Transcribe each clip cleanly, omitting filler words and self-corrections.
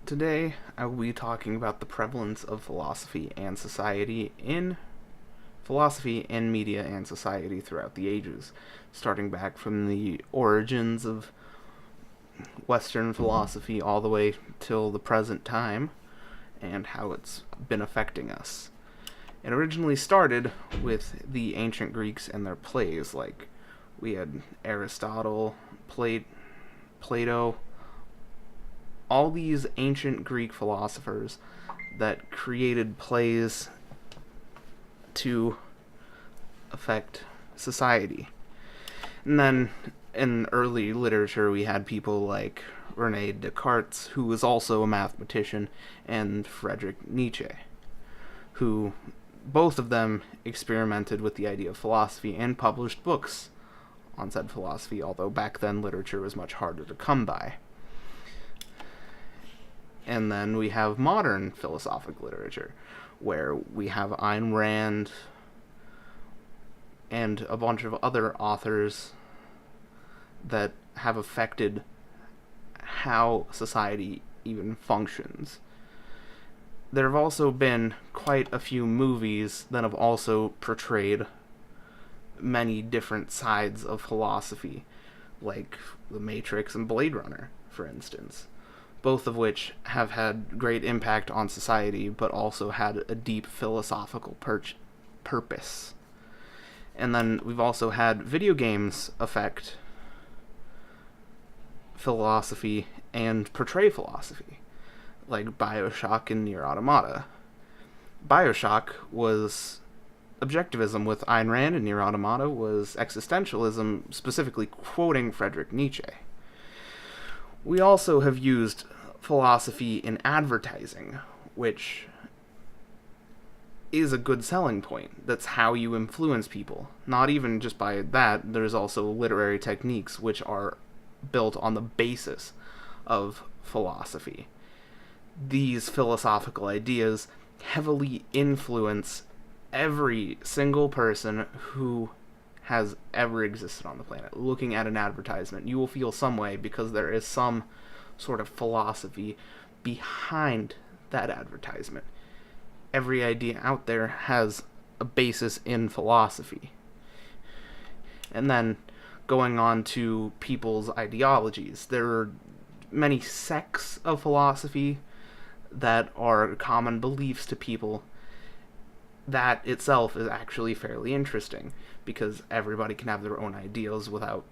Today, I will be talking about the prevalence of philosophy and media and society throughout the ages, starting back from the origins of Western philosophy all the way till the present time, and how it's been affecting us. It originally started with the ancient Greeks and their plays, like we had Aristotle, Plato, all these ancient Greek philosophers that created plays to affect society. And then in early literature, we had people like Rene Descartes, who was also a mathematician, and Friedrich Nietzsche, who both of them experimented with the idea of philosophy and published books on said philosophy, although back then literature was much harder to come by. And then we have modern philosophic literature, where we have Ayn Rand and a bunch of other authors that have affected how society even functions. There have also been quite a few movies that have also portrayed many different sides of philosophy, like The Matrix and Blade Runner, for instance, both of which have had great impact on society, but also had a deep philosophical purpose. And then we've also had video games affect philosophy and portray philosophy, like Bioshock and Nier Automata. Bioshock was objectivism with Ayn Rand, and Nier Automata was existentialism, specifically quoting Friedrich Nietzsche. We also have used philosophy in advertising, which is a good selling point. That's how you influence people. Not even just by that, there's also literary techniques which are built on the basis of philosophy. These philosophical ideas heavily influence every single person who has ever existed on the planet. Looking at an advertisement, you will feel some way because there is some sort of philosophy behind that advertisement. Every idea out there has a basis in philosophy. And then going on to people's ideologies, there are many sects of philosophy that are common beliefs to people. That itself is actually fairly interesting, because everybody can have their own ideals without,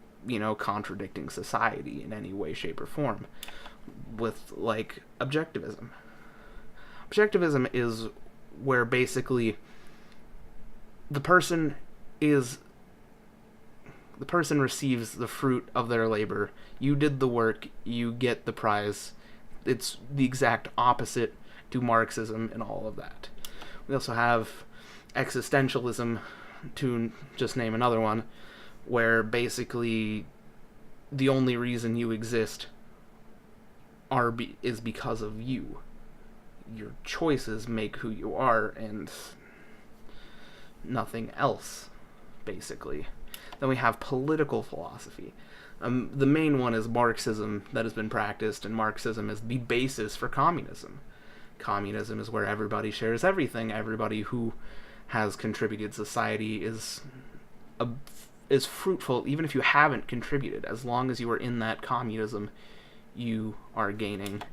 contradicting society in any way, shape, or form. With, like, objectivism. Objectivism is where basically the person receives the fruit of their labor. You did the work, you get the prize. It's the exact opposite to Marxism and all of that. We also have existentialism, to just name another one, where basically the only reason you exist is because of you. Your choices make who you are, and nothing else, basically. Then we have political philosophy. The main one is Marxism that has been practiced, and Marxism is the basis for communism. Communism is where everybody shares everything. Everybody who has contributed to society is fruitful, even if you haven't contributed. As long as you are in that communism, you are gaining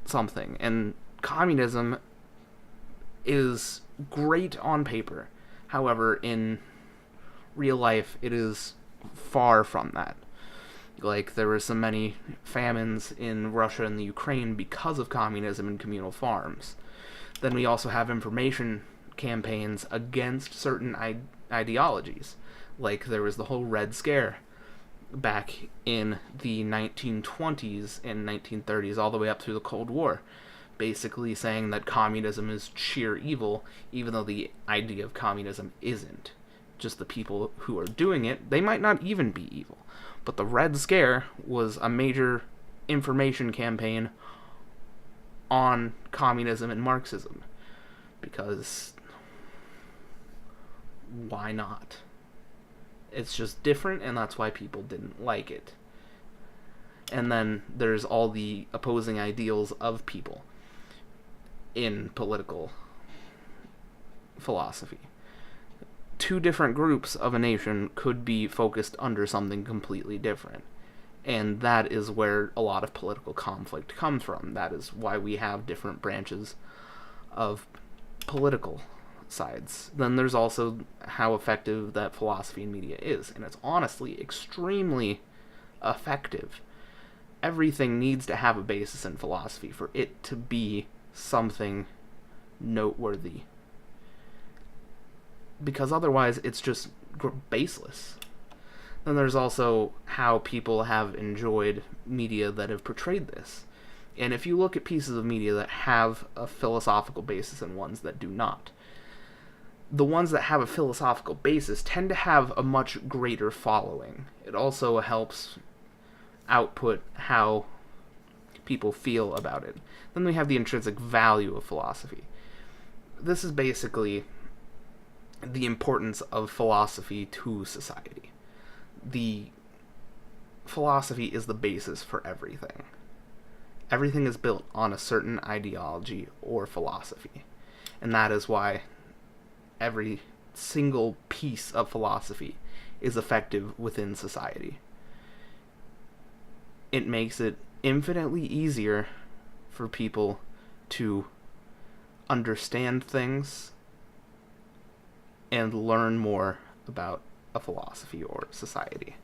something. And communism is great on paper. However, in real life, it is far from that. Like, there were so many famines in Russia and the Ukraine because of communism and communal farms. Then we also have information campaigns against certain ideologies. Like, there was the whole Red Scare back in the 1920s and 1930s, all the way up through the Cold War, basically saying that communism is sheer evil, even though the idea of communism isn't. Just the people who are doing it, they might not even be evil. But the Red Scare was a major information campaign on communism and Marxism. Because why not? It's just different, and that's why people didn't like it. And then there's all the opposing ideals of people in political philosophy. Two different groups of a nation could be focused under something completely different. And that is where a lot of political conflict comes from. That is why we have different branches of political sides. Then there's also how effective that philosophy and media is. And it's honestly extremely effective. Everything needs to have a basis in philosophy for it to be something noteworthy. Because otherwise it's just baseless. Then there's also how people have enjoyed media that have portrayed this. And if you look at pieces of media that have a philosophical basis and ones that do not, the ones that have a philosophical basis tend to have a much greater following. It also helps output how people feel about it. Then we have the intrinsic value of philosophy. This is basically the importance of philosophy to society. The philosophy is the basis for everything. Everything is built on a certain ideology or philosophy. And that is why every single piece of philosophy is effective within society. It makes it infinitely easier for people to understand things and learn more about a philosophy or society.